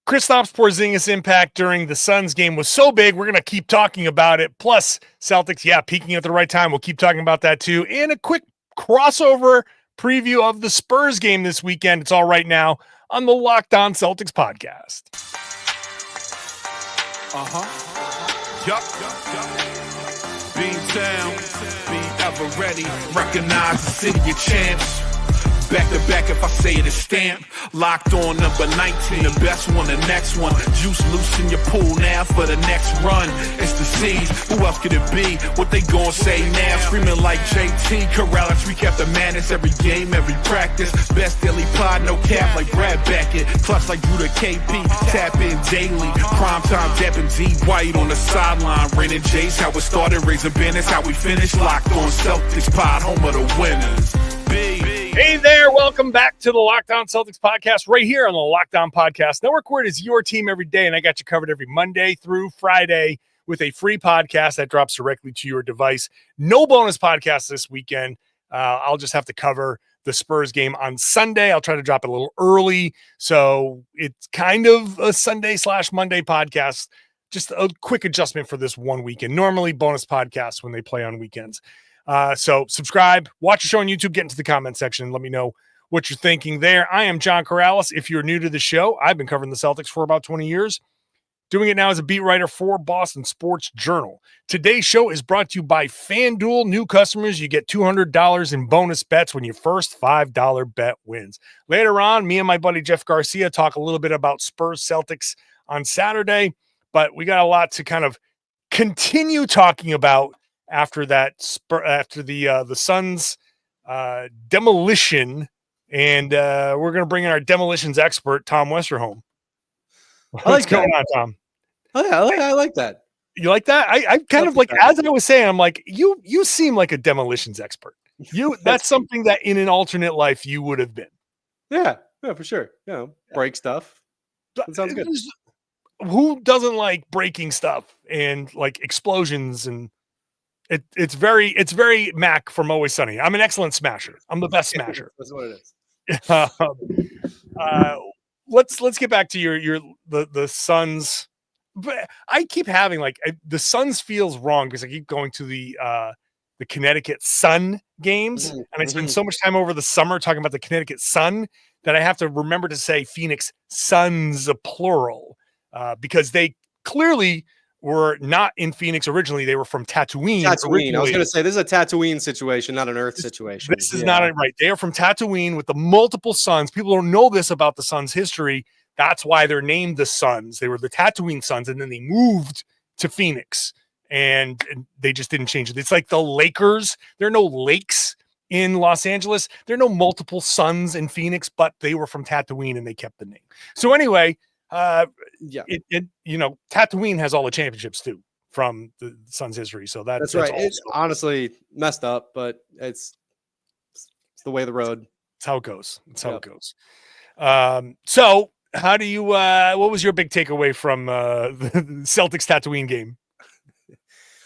Kristaps Porzingis' impact during the Suns game was so big, we're going to keep talking about it. Plus, Celtics, peaking at the right time. We'll keep talking about that too. And a quick crossover preview of the Spurs game this weekend. It's all right now on the Locked On Celtics podcast. Yup. Beantown, be ever ready. Recognize the city of champs. Back to back, if I say it, it's stamped. Locked on number 19, the best one, the next one. Juice loose in your pool now for the next run. It's the C's, who else could it be? What they gon' say now? Screaming like JT, Karalis, recap the madness. Every game, every practice. Best daily pod, no cap like Brad Beckett. Plus like Drew to KP, tap in daily. Primetime tapping D White on the sideline. Raining Jays, how it started, raising banners, how we finished. Locked on Celtics pod, home of the winners. Hey there, welcome back to the Locked On Celtics podcast right here on the Locked On Podcast Network, where it is your team every day, and I got you covered every Monday through Friday with a free podcast that drops directly to your device. No bonus podcast this weekend. I'll just have to cover the Spurs game on Sunday. I'll try to drop it a little early, so it's kind of a Sunday/Monday podcast. Just a quick adjustment for this one weekend. Normally bonus podcasts when they play on weekends. So subscribe, watch the show on YouTube, get into the comment section, and let me know what you're thinking there. I am John Karalis. If you're new to the show, I've been covering the Celtics for about 20 years. Doing it now as a beat writer for Boston Sports Journal. Today's show is brought to you by FanDuel. New customers, you get $200 in bonus bets when your first $5 bet wins. Later on, me and my buddy Jeff Garcia talk a little bit about Spurs Celtics on Saturday, but we got a lot to kind of continue talking about after that, after the Suns demolition, and we're going to bring in our demolitions expert, Tom Westerholm. What's going on, Tom? Oh yeah, I like that. You like that? I kind of like, as I was saying, I'm like, you seem like a demolitions expert. That's something that in an alternate life you would have been. Yeah, for sure. Break stuff. That sounds good. Who doesn't like breaking stuff and like explosions and It's very Mac from Always Sunny. I'm an excellent smasher. I'm the best smasher. That's what it is. Let's get back to the Suns. But I keep having the Suns feels wrong because I keep going to the Connecticut Sun games, and I spend so much time over the summer talking about the Connecticut Sun that I have to remember to say Phoenix Suns, plural, because they clearly were not in Phoenix originally. They were from Tatooine. I was going to say, this is a Tatooine situation, not an Earth situation. This is not right. They are from Tatooine with the multiple suns. People don't know this about the Suns' history. That's why they're named the Suns. They were the Tatooine Suns, and then they moved to Phoenix, and they just didn't change it. It's like the Lakers. There are no lakes in Los Angeles. There are no multiple suns in Phoenix, but they were from Tatooine, and they kept the name. So anyway, Tatooine has all the championships too from the Suns' history. So that's right. It's honestly messed up, but it's the way of the road. It's how it goes. It goes. So how do you? What was your big takeaway from the Celtics Tatooine game?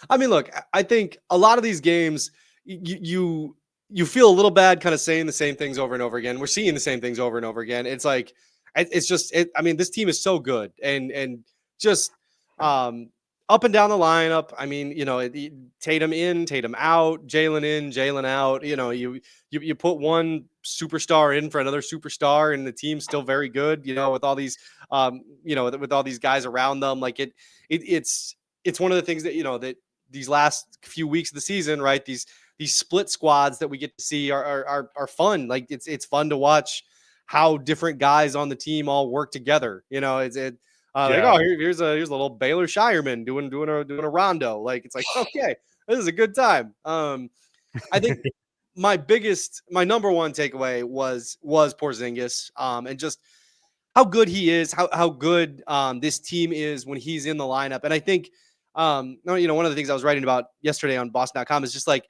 I mean, look, I think a lot of these games, you feel a little bad, kind of saying the same things over and over again. We're seeing the same things over and over again. It's like. It's just, I mean, this team is so good and just up and down the lineup. I mean, Tatum in, Tatum out, Jaylen in, Jaylen out. You put one superstar in for another superstar, and the team's still very good. With all these, with all these guys around them, like it's one of the things that that these last few weeks of the season, right? These split squads that we get to see are fun. Like it's fun to watch how different guys on the team all work together. Here's a little Baylor Shireman doing a rondo. Like, it's like, okay, this is a good time. I think my number one takeaway was Porzingis, and just how good he is, how good this team is when he's in the lineup. And I think, one of the things I was writing about yesterday on Boston.com is just like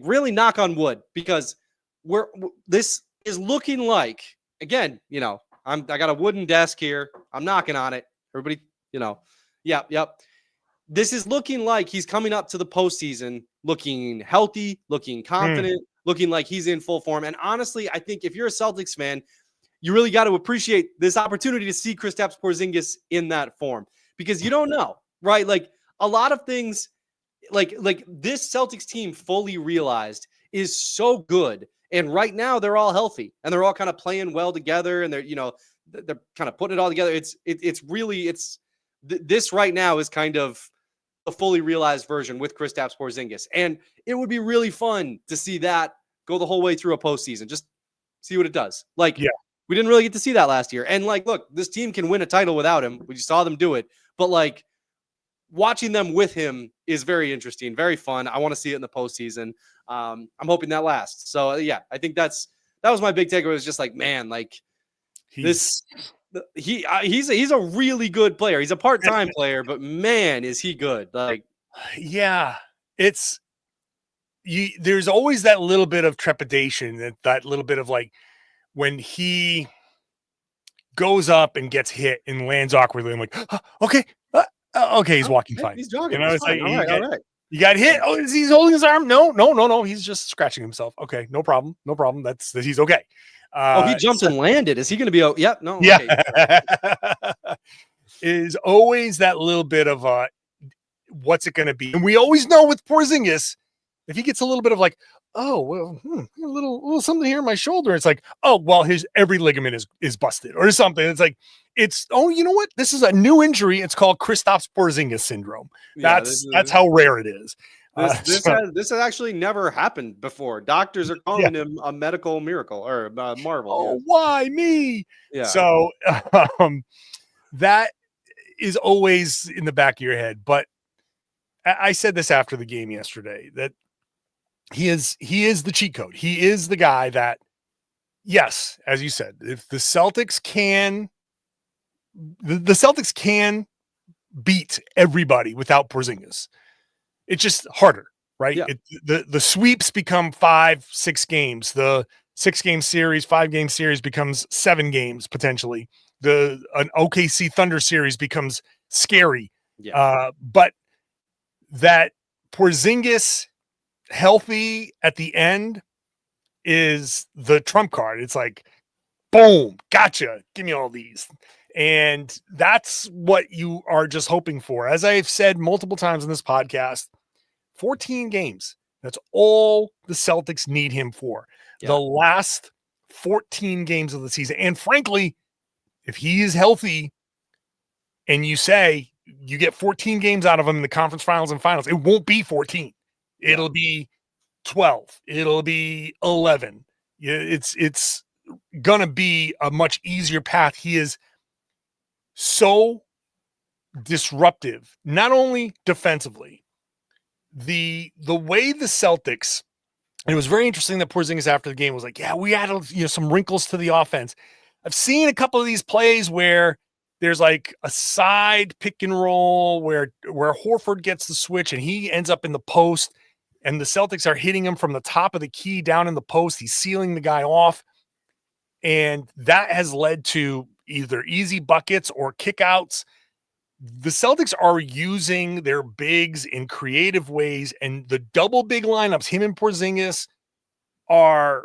really knock on wood, because this is looking like, again, I got a wooden desk here. I'm knocking on it. Everybody, yep. This is looking like he's coming up to the postseason looking healthy, looking confident, looking like he's in full form. And honestly, I think if you're a Celtics fan, you really got to appreciate this opportunity to see Kristaps Porzingis in that form, because you don't know, right? Like a lot of things, like this Celtics team fully realized is so good. And right now they're all healthy and they're all kind of playing well together, and they're kind of putting it all together. This right now is kind of a fully realized version with Kristaps Porzingis. And it would be really fun to see that go the whole way through a postseason. Just see what it does. Like, Yeah. we didn't really get to see that last year. And like, look, this team can win a title without him. We just saw them do it. But like, watching them with him is very interesting, very fun. I want to see it in the postseason. I'm hoping that lasts. So yeah, I think that was my big takeaway. It was just like, man, like he's a really good player. He's a part-time player, but man, is he good. Like, yeah, there's always that little bit of trepidation, that little bit of like when he goes up and gets hit and lands awkwardly. I'm like, okay, he's walking fine. He's jogging. It's like, all right. You got hit. Oh, he's holding his arm. No. He's just scratching himself. Okay, no problem. He's okay. He jumped and landed. Is he going to be? Yep. No. Yeah. Okay. Is always that little bit of what's it going to be? And we always know with Porzingis, if he gets a little bit of like, oh, well, a little something here in my shoulder, it's like, oh, well, his every ligament is busted or something. It's like, you know what? This is a new injury. It's called Kristaps Porzingis syndrome. That's how rare it is. This has actually never happened before. Doctors are calling him a medical miracle or a marvel. Oh, why me? Yeah. So that is always in the back of your head. But I said this after the game yesterday, that he is the cheat code. He is the guy that, yes, as you said, if the Celtics can beat everybody without Porzingis. It's just harder, right? Yeah. The sweeps become 5-6 games. The 6-game series, 5-game series becomes 7 games potentially. An OKC Thunder series becomes scary. Yeah. But that Porzingis healthy at the end is the trump card. It's like, boom, gotcha. Give me all these. And that's what you are just hoping for. As I've said multiple times in this podcast, 14 games. That's all the Celtics need him for. Yeah. The last 14 games of the season. And frankly, if he is healthy and you say you get 14 games out of him in the conference finals and finals, it won't be 14. It'll be 12. It'll be 11. It's going to be a much easier path. He is so disruptive, not only defensively, the way the Celtics, and it was very interesting that Porzingis after the game was like, yeah, we added some wrinkles to the offense. I've seen a couple of these plays where there's like a side pick and roll where Horford gets the switch and he ends up in the post and the Celtics are hitting him from the top of the key down in the post. He's sealing the guy off. And that has led to either easy buckets or kickouts. The Celtics are using their bigs in creative ways, and the double big lineups, him and Porzingis, Horford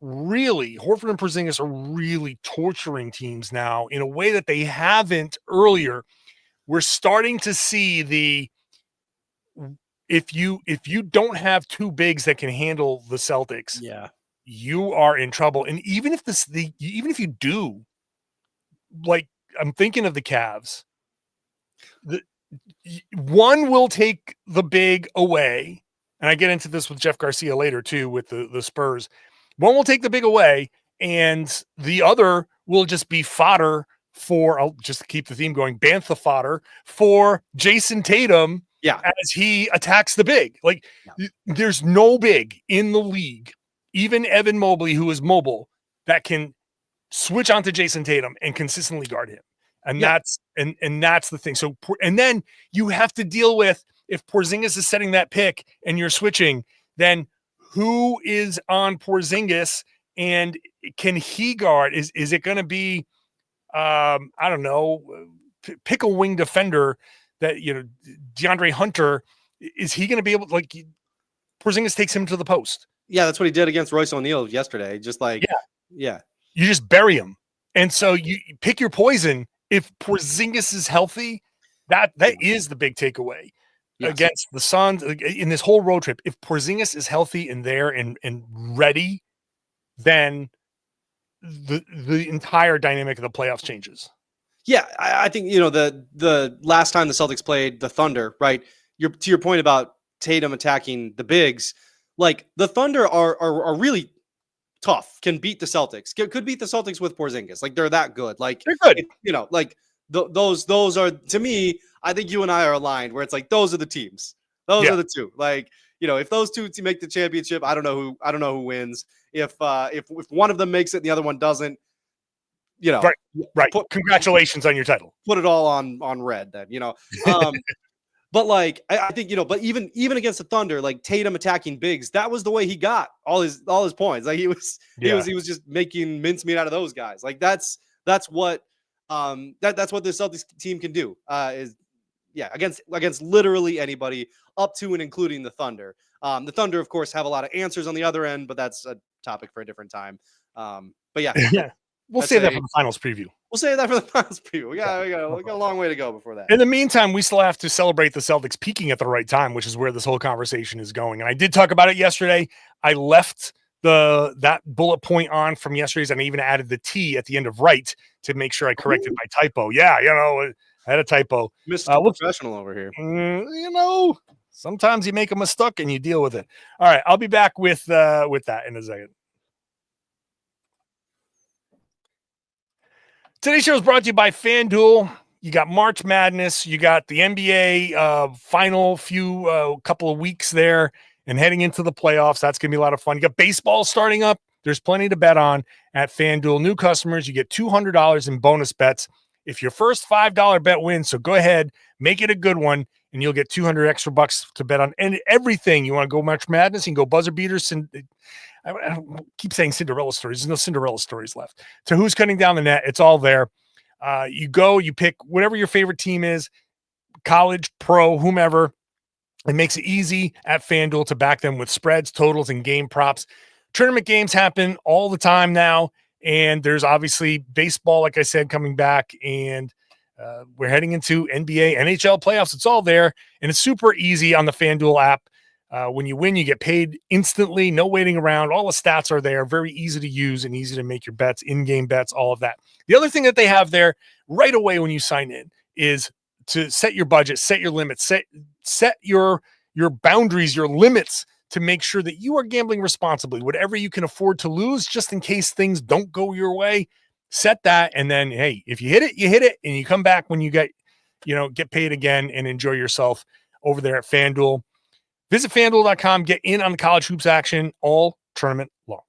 and Porzingis are really torturing teams now in a way that they haven't earlier. We're starting to see if you don't have two bigs that can handle the Celtics, you are in trouble. And even if you do, like I'm thinking of the Cavs, one will take the big away, and I get into this with Jeff Garcia later too with the Spurs. One will take the big away, and the other will just be fodder for, I'll just keep the theme going, Bantha fodder for Jayson Tatum as he attacks the big. Like there's no big in the league, even Evan Mobley, who is mobile, that can switch onto Jayson Tatum and consistently guard him. And that's the thing. So, and then you have to deal with, if Porzingis is setting that pick and you're switching, then who is on Porzingis and can he guard? Is it going to be, I don't know, pick a wing defender that, DeAndre Hunter, is he going to be able to, like, Porzingis takes him to the post? Yeah, that's what he did against Royce O'Neal yesterday. Just like, you just bury him. And so you pick your poison. If Porzingis is healthy, that is the big takeaway against the Suns in this whole road trip. If Porzingis is healthy and there and ready, then the entire dynamic of the playoffs changes. Yeah, I think the last time the Celtics played the Thunder, right? To your point about Tatum attacking the bigs, like the Thunder are really tough, can beat the Celtics, could beat the Celtics with Porzingis. Like they're that good. Like they're good. Those are, to me, I think you and I are aligned where it's like those are the teams. Those are the two. Like, if those two make the championship, I don't know who wins. If one of them makes it and the other one doesn't, right. Congratulations on your title. Put it all on red then, But like I think but even against the Thunder, like Tatum attacking bigs, that was the way he got all his points. Like he was just making mincemeat out of those guys. Like that's what that's what the Celtics team can do. Against literally anybody, up to and including the Thunder. The Thunder, of course, have a lot of answers on the other end, but that's a topic for a different time. But yeah. We'll save that for the finals preview. We'll save that for the finals preview. We got a long way to go before that. In the meantime, we still have to celebrate the Celtics peaking at the right time, which is where this whole conversation is going. And I did talk about it yesterday. I left that bullet point on from yesterday's, and I even added the T at the end of right to make sure I corrected my typo. Yeah, I had a typo. Mr. Professional over here. Sometimes you make a mistake and you deal with it. All right, I'll be back with that in a second. Today's show is brought to you by FanDuel. You got March Madness. You got the NBA final couple of weeks there and heading into the playoffs. That's going to be a lot of fun. You got baseball starting up. There's plenty to bet on at FanDuel. New customers, you get $200 in bonus bets if your first $5 bet wins. So go ahead, make it a good one, and you'll get $200 extra bucks to bet on everything. You want to go March Madness, you can go buzzer beaters. And I keep saying Cinderella stories. There's no Cinderella stories left. So who's cutting down the net? It's all there. You pick whatever your favorite team is, college, pro, whomever. It makes it easy at FanDuel to back them with spreads, totals, and game props. Tournament games happen all the time now, and there's obviously baseball, like I said, coming back, and we're heading into NBA, NHL playoffs. It's all there, and it's super easy on the FanDuel app. When you win, you get paid instantly, no waiting around. All the stats are there, very easy to use and easy to make your bets, in-game bets, all of that. The other thing that they have there right away when you sign in is to set your budget, set your limits, set your boundaries, your limits to make sure that you are gambling responsibly. Whatever you can afford to lose, just in case things don't go your way, set that. And then, hey, if you hit it, you hit it, and you come back when you get paid again and enjoy yourself over there at FanDuel. Visit FanDuel.com, get in on the college hoops action all tournament long.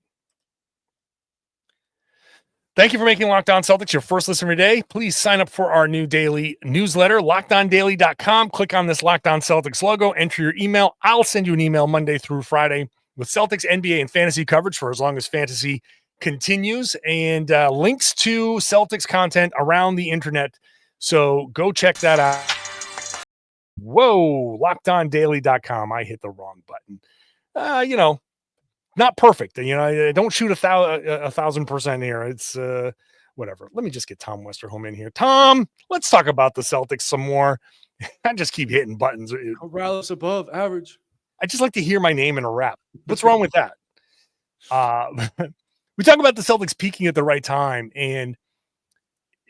Thank you for making Locked On Celtics your first listen every day. Please sign up for our new daily newsletter, LockedOnDaily.com. Click on this Locked On Celtics logo, enter your email. I'll send you an email Monday through Friday with Celtics, NBA, and fantasy coverage for as long as fantasy continues, and links to Celtics content around the internet. So go check that out. Whoa, LockedOnDaily.com. I hit the wrong button. Not perfect. I don't shoot 1,000% here. It's whatever. Let me just get Tom Westerholm in here. Tom, let's talk about the Celtics some more. I just keep hitting buttons. Karalis above average. I just like to hear my name in a rap. What's wrong with that? We talk about the Celtics peaking at the right time, and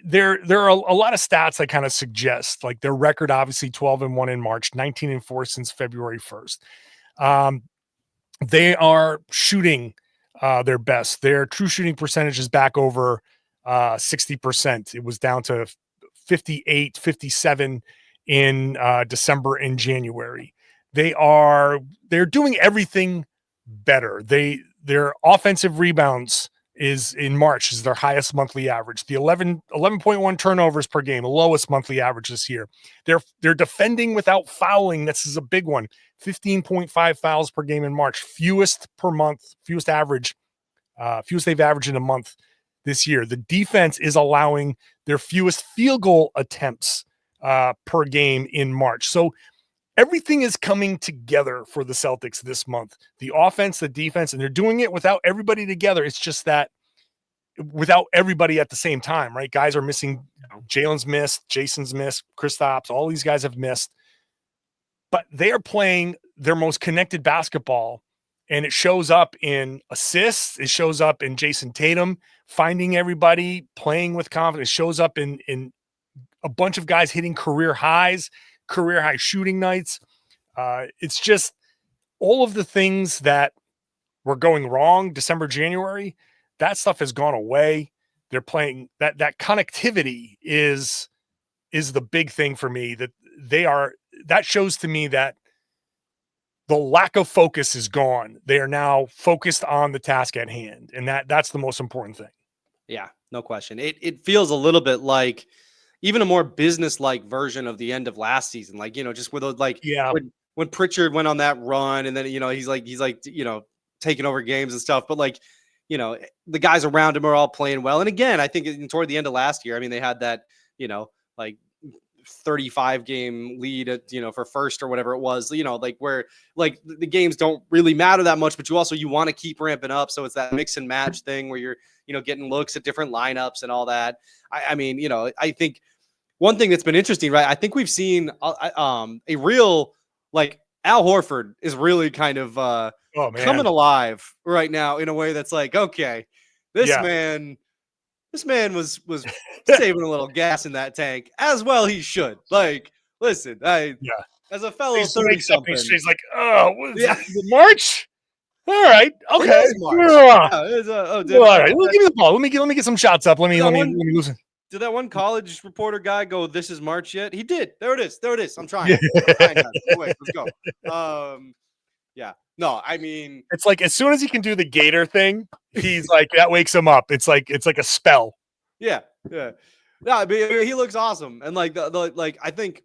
there are a lot of stats that kind of suggest, like, their record, obviously 12-1 in March, 19-4 since February 1st. They are shooting their best. Their true shooting percentage is back over 60%. It was down to 58, 57 in December and January. They're doing everything better. Their offensive rebounds is in March is their highest monthly average. The 11.1 turnovers per game, the lowest monthly average this year. They're defending without fouling. This is a big one. 15.5 fouls per game in March, fewest per month, fewest they've averaged in a month this year. The defense is allowing their fewest field goal attempts per game in March. So everything is coming together for the Celtics this month. The offense, the defense, and they're doing it without everybody together. It's just that without everybody at the same time, right? Guys are missing. Jaylen's missed, Jayson's missed, Kristaps, all these guys have missed. But they are playing their most connected basketball, and it shows up in assists. It shows up in Jayson Tatum finding everybody, playing with confidence. It shows up in a bunch of guys hitting career high shooting nights. It's just all of the things that were going wrong December, January, that stuff has gone away. They're playing that connectivity is the big thing for me, that shows to me that the lack of focus is gone. They are now focused on the task at hand. And that's the most important thing. Yeah, no question. It feels a little bit like even a more business-like version of the end of last season. Like, just with those, like, when Pritchard went on that run and then, he's like, taking over games and stuff, but like, the guys around him are all playing well. And again, I think toward the end of last year, I mean, they had that, like 35 game lead at, for first or whatever it was, like where like the games don't really matter that much, but you want to keep ramping up. So it's that mix and match thing where you're, getting looks at different lineups and all that. I mean, I think one thing that's been interesting, right? I think we've seen a real, like, Al Horford is really kind of coming alive right now in a way that's like, okay, this man was saving a little gas in that tank as well. He should. Like, listen, as a fellow 30-something, he's like, what is it, March? All right, okay. March. All right, give me the ball. Let me get some shots up. Let me listen. Did that one college reporter guy go, "This is March yet?" He did. There it is. I'm trying. Wait, let's go. Yeah. No, I mean, it's like as soon as he can do the Gator thing, he's like, that wakes him up. It's like a spell. Yeah. Yeah, I mean, he looks awesome, and like like I think,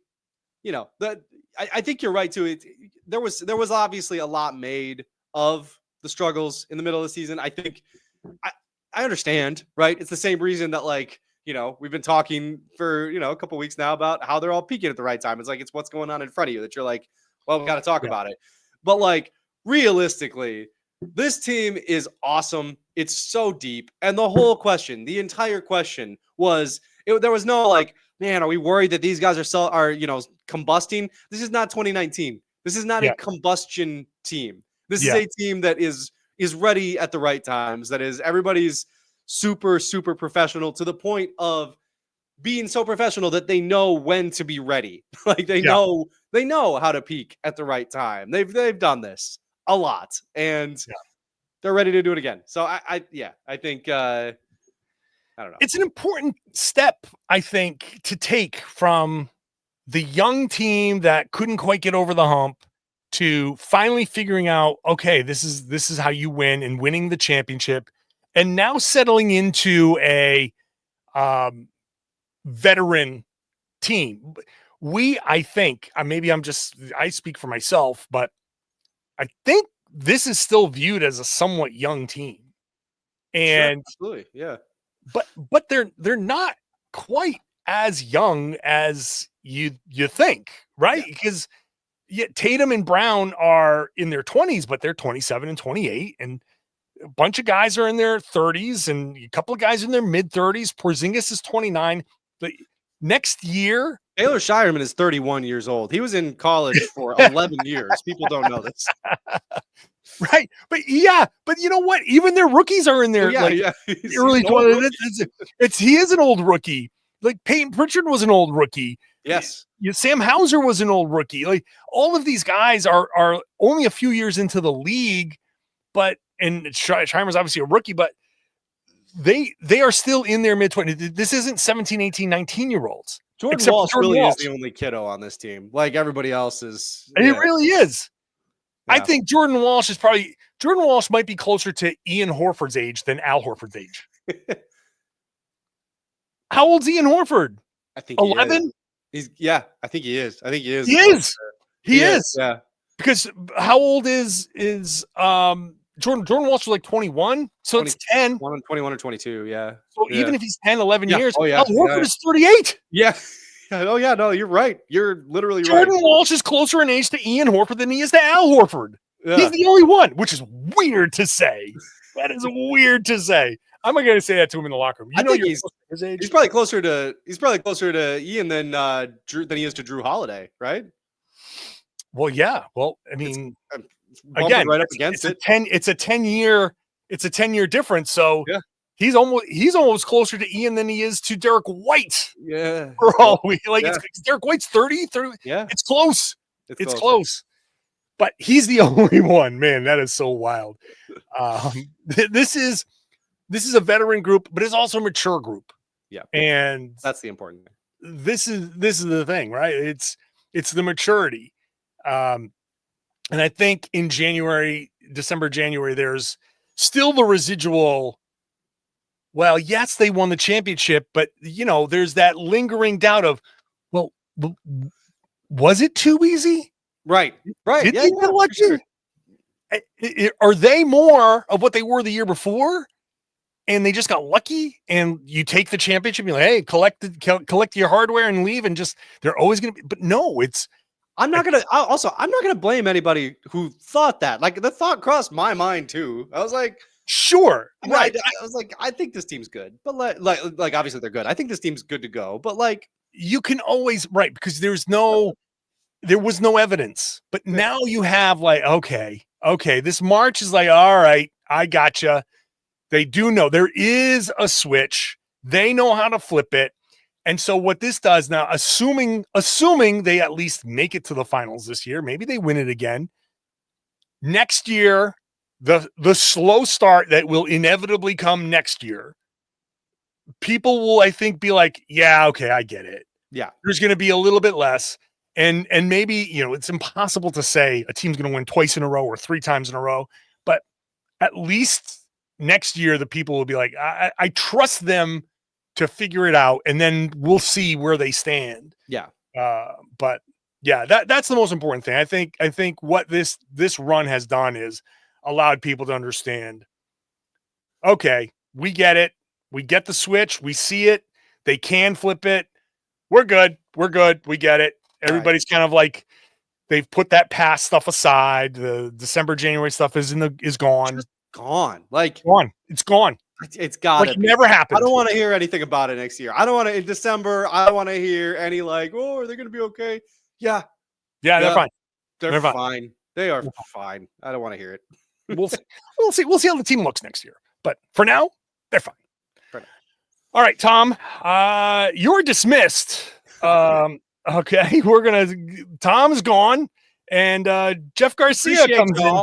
that I think you're right too. There was obviously a lot made of the struggles in the middle of the season. I think I understand, right? It's the same reason that, like, we've been talking for, a couple weeks now about how they're all peaking at the right time. It's like, it's what's going on in front of you that you're like, well, we got to talk about it. But like, realistically, this team is awesome. It's so deep. And the entire question was, there was no like, man, are we worried that these guys are combusting? This is not 2019. This is not a combustion team. This is a team that is ready at the right times. That is, everybody's super, super professional to the point of being so professional that they know when to be ready. Like they know how to peak at the right time. They've done this a lot, and they're ready to do it again. So I think I don't know. It's an important step, I think, to take from the young team that couldn't quite get over the hump to finally figuring out, okay, this is how you win, and winning the championship, and now settling into a veteran team. I think, maybe I speak for myself, but I think this is still viewed as a somewhat young team. And sure, absolutely, yeah. But they're not quite as young as you think, right? Because Tatum and Brown are in their 20s, but they're 27 and 28, and a bunch of guys are in their 30s, and a couple of guys in their mid 30s. Porzingis is 29. But next year, Taylor Shireman is 31 years old. He was in college for 11 years. People don't know this. Right. But you know what? Even their rookies are in their early 20s. He is an old rookie. Like Peyton Pritchard was an old rookie. Yes. Sam Hauser was an old rookie. Like all of these guys are only a few years into the league, and Shimer's obviously a rookie, but they are still in their mid-20s. This isn't 17, 18, 19-year-olds. Jordan Walsh really is the only kiddo on this team. Like everybody else is. It really is. Yeah. I think Jordan Walsh might be closer to Ian Horford's age than Al Horford's age. How old's Ian Horford? I think 11. I think he is. He is. Yeah. Because how old is Jordan Walsh was like 21, so 20, it's 10. 21 or 22, yeah. So even if he's 10, 11 years, Al Horford is 38. Yeah. Oh, yeah, no, you're right. You're literally Jordan right. Walsh is closer in age to Ian Horford than he is to Al Horford. Yeah. He's the only one, which is weird to say. That is weird to say. I'm not going to say that to him in the locker room. I think his age. he's probably closer to Ian than he is to Drew Holiday, right? Well, yeah. Well, I mean, again, right up against it. It's a 10-year difference. So yeah. He's almost closer to Ian than he is to Derrick White. Yeah. For all it's Derrick White's 30. Yeah. It's close. It's close. But he's the only one. Man, that is so wild. This is a veteran group, but it's also a mature group. Yeah. And that's the important thing. This is the thing, right? It's the maturity. And I think in December, January, there's still the residual. Well, yes, they won the championship, but there's that lingering doubt of, well, was it too easy? Right. Did they get lucky? Sure. Are they more of what they were the year before? And they just got lucky, and you take the championship, and you're like, hey, collect your hardware and leave, and just they're always going to be. But no, I'm not gonna blame anybody who thought that. Like the thought crossed my mind too. I was like, sure, right. I was like, I think this team's good, but like obviously they're good. I think this team's good to go, but like you can always because there was no evidence, but now you have okay, this March is all right. I gotcha. They do know there is a switch. They know how to flip it. And so what this does now, assuming they at least make it to the finals this year, maybe they win it again. Next year, the slow start that will inevitably come next year, people will, I think, be like, yeah, okay, I get it. Yeah. There's going to be a little bit less. And maybe, it's impossible to say a team's going to win twice in a row or 3 times in a row, but at least next year, the people will be like, I trust them to figure it out, and then we'll see where they stand. Yeah. But yeah, that's the most important thing. I think what this run has done is allowed people to understand, okay, we get it. We get the switch. We see it. They can flip it. We're good. We get it. Everybody's kind of like, they've put that past stuff aside. The December, January stuff is gone. Just gone. Like gone. It's gone. It's got to never happened. I don't want to hear anything about it next year. I don't want to in December. I don't want to hear any are they going to be okay? Yeah. They're fine. They're fine. They are fine. I don't want to hear it. We'll see. We'll see how the team looks next year. But for now, they're fine. All right, Tom. You're dismissed. Okay, Tom's gone, and Jeff Garcia comes in.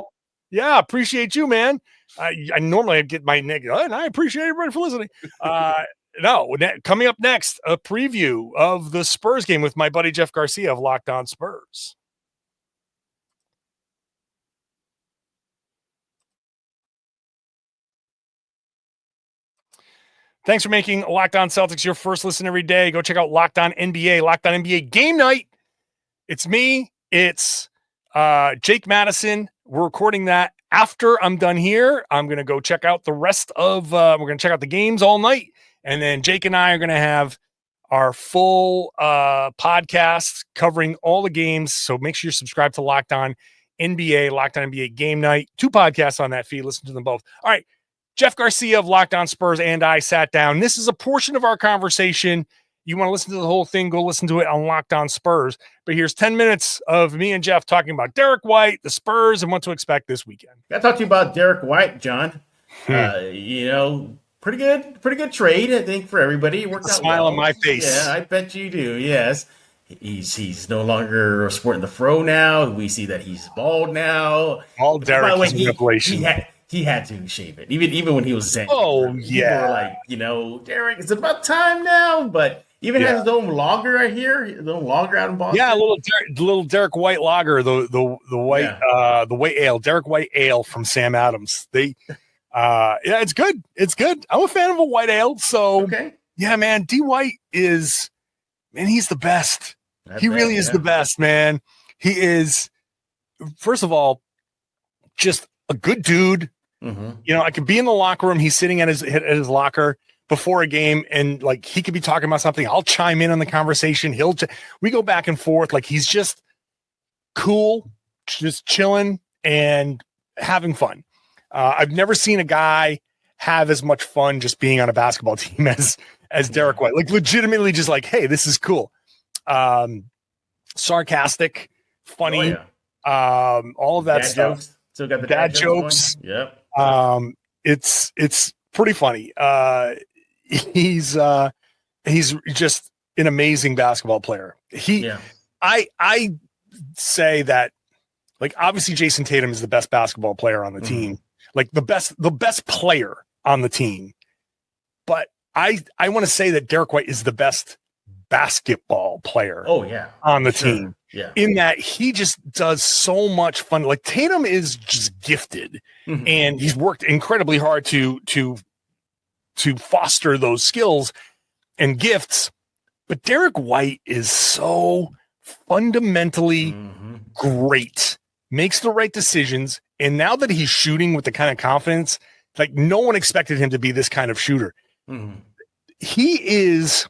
Yeah, appreciate you, man. I normally get my negative, and I appreciate everybody for listening. Coming up next, a preview of the Spurs game with my buddy Jeff Garcia of Locked On Spurs. Thanks for making Locked On Celtics your first listen every day. Go check out Locked On NBA, Locked On NBA Game Night. It's me. It's Jake Madison. We're recording that after I'm done here. I'm going to go check out the rest of we're going to check out the games all night. And then Jake and I are going to have our full podcast covering all the games. So make sure you subscribe to Locked On NBA, Locked On NBA Game Night. 2 podcasts on that feed. Listen to them both. All right. Jeff Garcia of Locked On Spurs and I sat down. This is a portion of our conversation. You want to listen to the whole thing, go listen to it on Locked On Spurs. But here's 10 minutes of me and Jeff talking about Derrick White, the Spurs, and what to expect this weekend. I talked to you about Derrick White, John. Pretty good trade, I think, for everybody. It worked out smile well. on my face. Yeah, I bet you do. Yes, he's no longer sporting the fro now. We see that he's bald now. All Derrick is manipulation. He had to shave it, even when he was Zen. Oh, yeah. People were like, Derrick, it's about time now. But even has his own lager, I hear, his own lager out in Boston. Yeah, little Derrick White lager, the white ale, Derrick White ale from Sam Adams. It's good. It's good. I'm a fan of a white ale. So yeah, man, D White he's the best. He really is the best, man. He is, first of all, just a good dude. Mm-hmm. I could be in the locker room. He's sitting at his locker before a game, and like he could be talking about something. I'll chime in on the conversation. We go back and forth. Like he's just cool, just chilling and having fun. I've never seen a guy have as much fun just being on a basketball team as Derrick White. Like legitimately just like, hey, this is cool. Sarcastic, funny, all of that dad stuff. Jokes. Still got the dad jokes. Going. Yep. It's pretty funny. He's just an amazing basketball player. I say that, like, obviously Jayson Tatum is the best basketball player on the team, like the best player on the team. But I want to say that Derrick White is the best basketball player on the team. Yeah. In that he just does so much fun. Like Tatum is just gifted and he's worked incredibly hard to foster those skills and gifts. But Derrick White is so fundamentally great, makes the right decisions. And now that he's shooting with the kind of confidence, like no one expected him to be this kind of shooter. He is,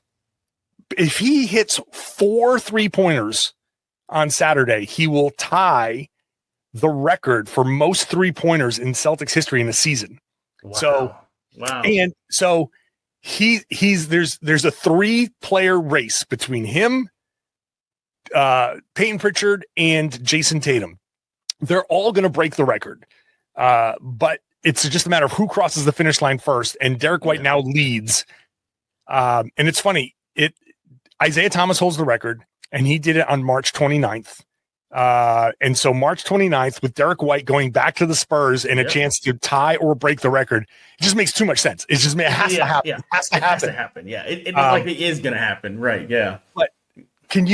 if he hits 4 3-pointers on Saturday, he will tie the record for most 3-pointers in Celtics history in a season. Wow. And so there's a 3-player race between him, Peyton Pritchard, and Jayson Tatum. They're all going to break the record. But it's just a matter of who crosses the finish line first. And Derrick White now leads. And it's funny. Isaiah Thomas holds the record, and he did it on March 29th. And so March 29th, with Derrick White going back to the Spurs and a chance to tie or break the record, it just makes too much sense. It has to happen. Yeah. It has to happen. Yeah. It like it is going to happen. Right. Yeah. But can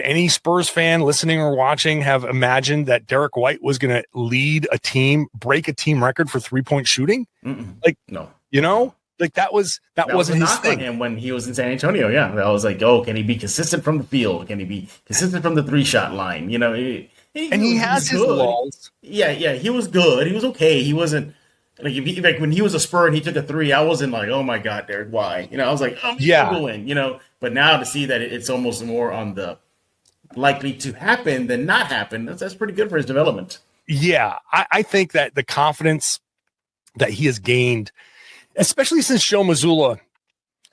any Spurs fan listening or watching have imagined that Derrick White was going to lead a team, break a team record for 3-point shooting? Like, no, like that wasn't his thing. On him when he was in San Antonio. Yeah. I was like, oh, can he be consistent from the field? Can he be consistent from the 3-shot line? He has his lulls. Yeah. He was good. He was okay. He wasn't like when he was a Spur and he took a 3, I wasn't like, oh my God, Derrick, why? I was like, I'm struggling, but now to see that it's almost more on the likely to happen than not happen, that's pretty good for his development. Yeah. I think that the confidence that he has gained, especially since Joe Mazzulla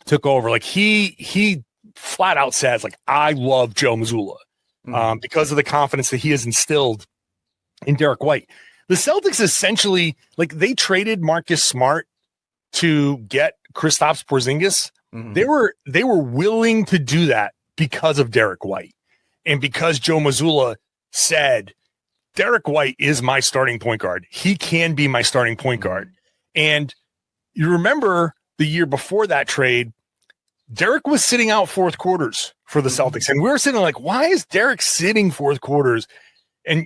took over, like he flat out says, like, I love Joe Mazzulla because of the confidence that he has instilled in Derrick White. The Celtics essentially, like, they traded Marcus Smart to get Kristaps Porzingis. They were willing to do that because of Derrick White. And because Joe Mazzulla said, Derrick White is my starting point guard. He can be my starting point guard. And you remember the year before that trade, Derrick was sitting out fourth quarters for the Celtics. And we were sitting like, why is Derrick sitting fourth quarters? And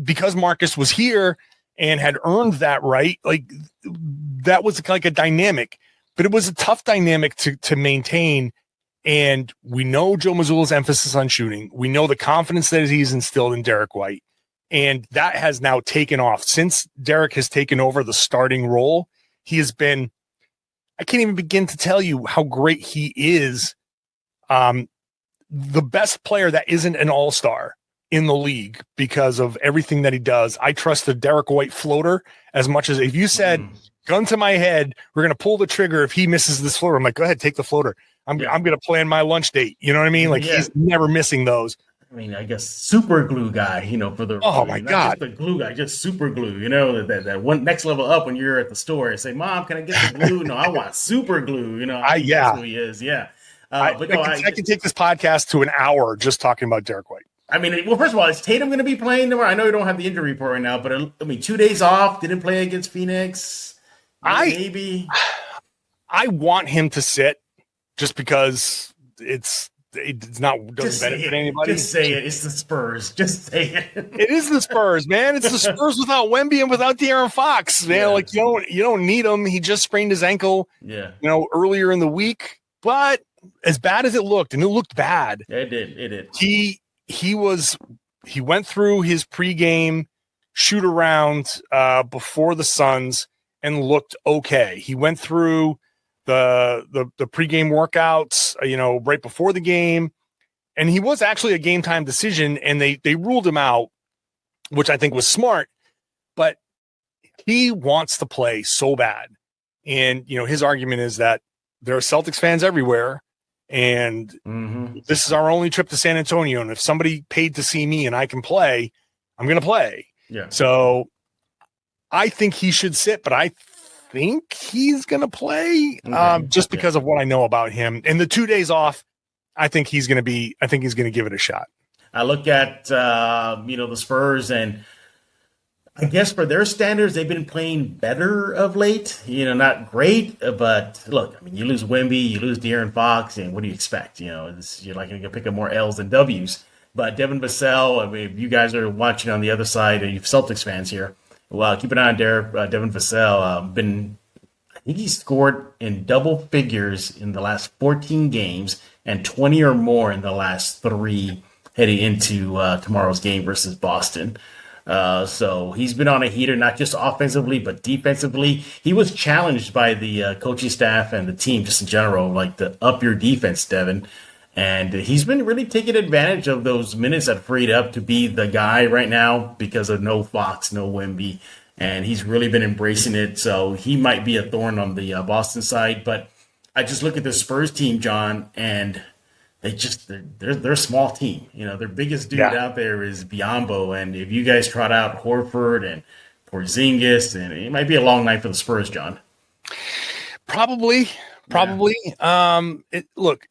because Marcus was here and had earned that right, like that was like a dynamic, but it was a tough dynamic to maintain. And we know Joe Mazzulla's emphasis on shooting. We know the confidence that he's instilled in Derrick White. And that has now taken off. Since Derrick has taken over the starting role, he has been, I can't even begin to tell you how great he is. The best player that isn't an all-star in the league because of everything that he does. I trust the Derrick White floater as much as if you said, gun to my head, we're going to pull the trigger if he misses this floater. I'm like, go ahead, take the floater. I'm going to plan my lunch date. You know what I mean? Like he's never missing those. I mean, I guess super glue guy, for the God, just the glue guy, just super glue. That one next level up when you're at the store and say, "Mom, can I get the glue?" No, I want super glue. That's who he is. Yeah, I can take this podcast to an hour just talking about Derrick White. I mean, well, first of all, is Tatum going to be playing tomorrow? I know you don't have the injury report right now, but I mean, 2 days off, didn't play against Phoenix. Maybe I want him to sit just because it's not doesn't benefit anybody. Just say it. It's the Spurs. Just say it. It is the Spurs, man. It's the Spurs without Wemby and without De'Aaron Fox, man. Yeah. Like you don't need him. He just sprained his ankle. Yeah. Earlier in the week, but as bad as it looked, and it looked bad. Yeah, it did. It did. He went through his pregame shoot around before the Suns and looked okay. He went through the pregame workouts, right before the game, and he was actually a game time decision, and they ruled him out, which I think was smart. But he wants to play so bad. And, his argument is that there are Celtics fans everywhere. And this is our only trip to San Antonio. And if somebody paid to see me and I can play, I'm going to play. Yeah. So I think he should sit, but I think he's going to play just because of what I know about him. And the 2 days off, I think he's going to give it a shot. I look at, the Spurs, and I guess for their standards, they've been playing better of late. Not great, but look, you lose Wemby, you lose De'Aaron Fox, and what do you expect? You're like going to pick up more L's than W's. But Devin Vassell, if you guys are watching on the other side, you Celtics fans here, well, keep an eye on Devin Vassell. I think he scored in double figures in the last 14 games and 20 or more in the last 3 heading into tomorrow's game versus Boston. So he's been on a heater, not just offensively, but defensively. He was challenged by the coaching staff and the team just in general, like to up your defense, Devin. And he's been really taking advantage of those minutes that freed up to be the guy right now because of no Fox, no Wemby. And he's really been embracing it. So he might be a thorn on the Boston side. But I just look at the Spurs team, John, and they're a small team. Their biggest dude out there is Biyombo. And if you guys trot out Horford and Porzingis, and it might be a long night for the Spurs, John. Probably. Yeah. Look,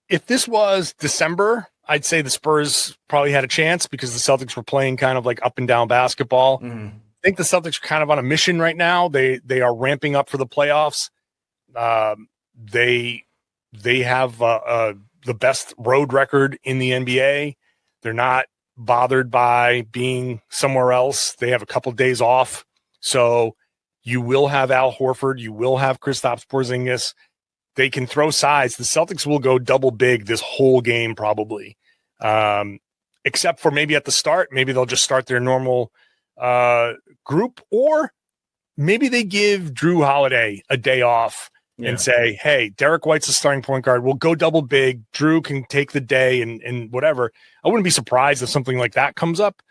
if this was December, I'd say the Spurs probably had a chance because the Celtics were playing kind of like up and down basketball. I think the Celtics are kind of on a mission right now. They are ramping up for the playoffs. They have the best road record in the NBA. They're not bothered by being somewhere else. They have a couple days off. So you will have Al Horford. You will have Kristaps Porzingis. They can throw sides. The Celtics will go double big this whole game probably, except for maybe at the start. Maybe they'll just start their normal group, or maybe they give Drew Holiday a day off and say, hey, Derrick White's the starting point guard. We'll go double big. Drew can take the day and whatever. I wouldn't be surprised if something like that comes up.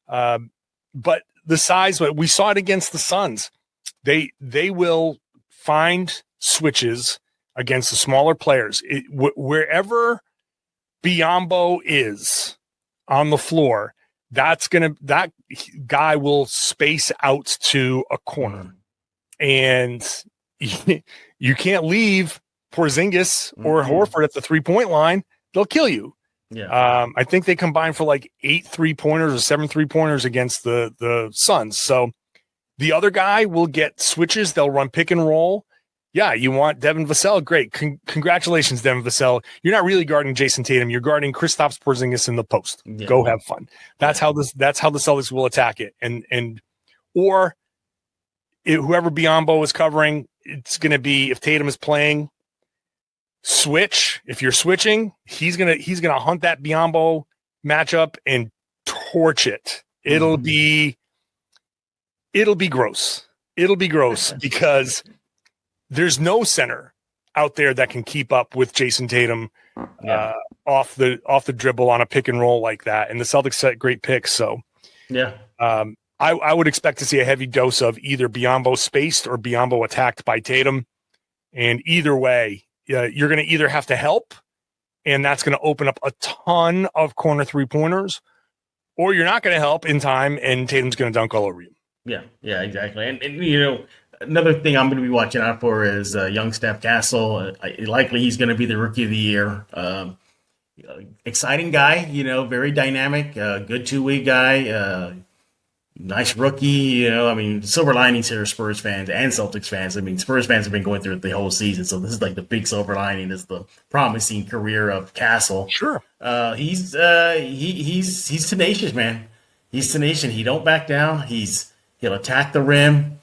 But the size, we saw it against the Suns. They will find switches against the smaller players. Wherever Biyombo is on the floor, that guy will space out to a corner. And you can't leave Porzingis or Horford at the 3-point line. They'll kill you. Yeah. I think they combined for like 8 3-pointers or 7 3-pointers against the Suns. So the other guy will get switches. They'll run pick and roll. Yeah, you want Devin Vassell? Great. Congratulations, Devin Vassell. You're not really guarding Jayson Tatum. You're guarding Kristaps Porzingis in the post. Yeah. Go have fun. That's how the Celtics will attack it. Or whoever Biyombo is covering, it's going to be, if Tatum is playing, switch. If you're switching, he's gonna hunt that Biyombo matchup and torch it. It'll be gross. It'll be gross because there's no center out there that can keep up with Jayson Tatum off the dribble on a pick and roll like that. And the Celtics set great picks. So I would expect to see a heavy dose of either Biyombo spaced or Biyombo attacked by Tatum. And either way, you're going to either have to help, and that's going to open up a ton of corner 3-pointers, or you're not going to help in time, and Tatum's going to dunk all over you. Yeah, exactly. And another thing I'm going to be watching out for is young Steph Castle. Likely he's going to be the rookie of the year. Exciting guy, very dynamic, good two-way guy. Nice rookie, silver linings here, Spurs fans and Celtics fans. Spurs fans have been going through it the whole season, so this is like the big silver lining, is the promising career of Castle. Sure. He's tenacious, man. He's tenacious. He don't back down. He'll attack the rim.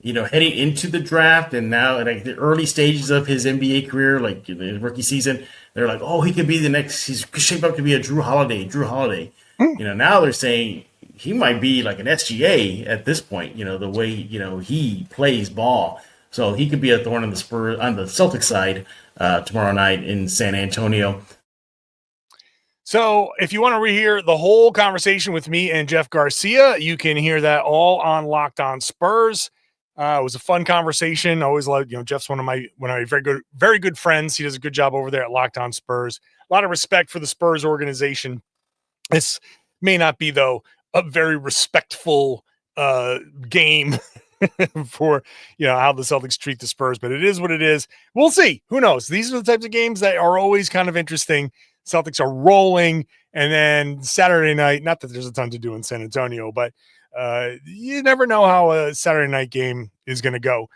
Heading into the draft and now like the early stages of his NBA career, like the rookie season, they're like, oh, he could be the next. He's shaped up to be a Drew Holiday. Now they're saying he might be like an SGA at this point, the way, he plays ball. So he could be a thorn on the Celtics side tomorrow night in San Antonio. So if you want to rehear the whole conversation with me and Jeff Garcia, you can hear that all on Locked On Spurs. It was a fun conversation. I always love, Jeff's one of my very good friends. He does a good job over there at Locked On Spurs. A lot of respect for the Spurs organization. This may not be, though, a very respectful game for how the Celtics treat the Spurs, but it is what it is. We'll see. Who knows? These are the types of games that are always kind of interesting. Celtics are rolling, and then Saturday night, not that there's a ton to do in San Antonio, but you never know how a Saturday night game is going to go.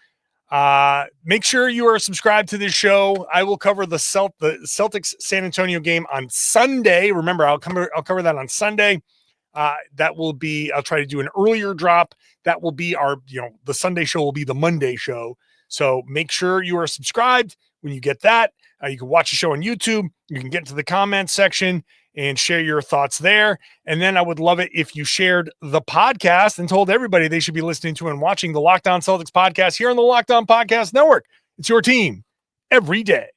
Make sure you are subscribed to this show. I will cover the Celtics San Antonio game on Sunday. Remember, I'll cover that on Sunday. That will be, I'll try to do an earlier drop. That will be our, the Sunday show will be the Monday show. So make sure you are subscribed. When you get that, you can watch the show on YouTube. You can get into the comments section and share your thoughts there. And then I would love it if you shared the podcast and told everybody they should be listening to and watching the Locked On Celtics podcast here on the Locked On Podcast Network. It's your team every day.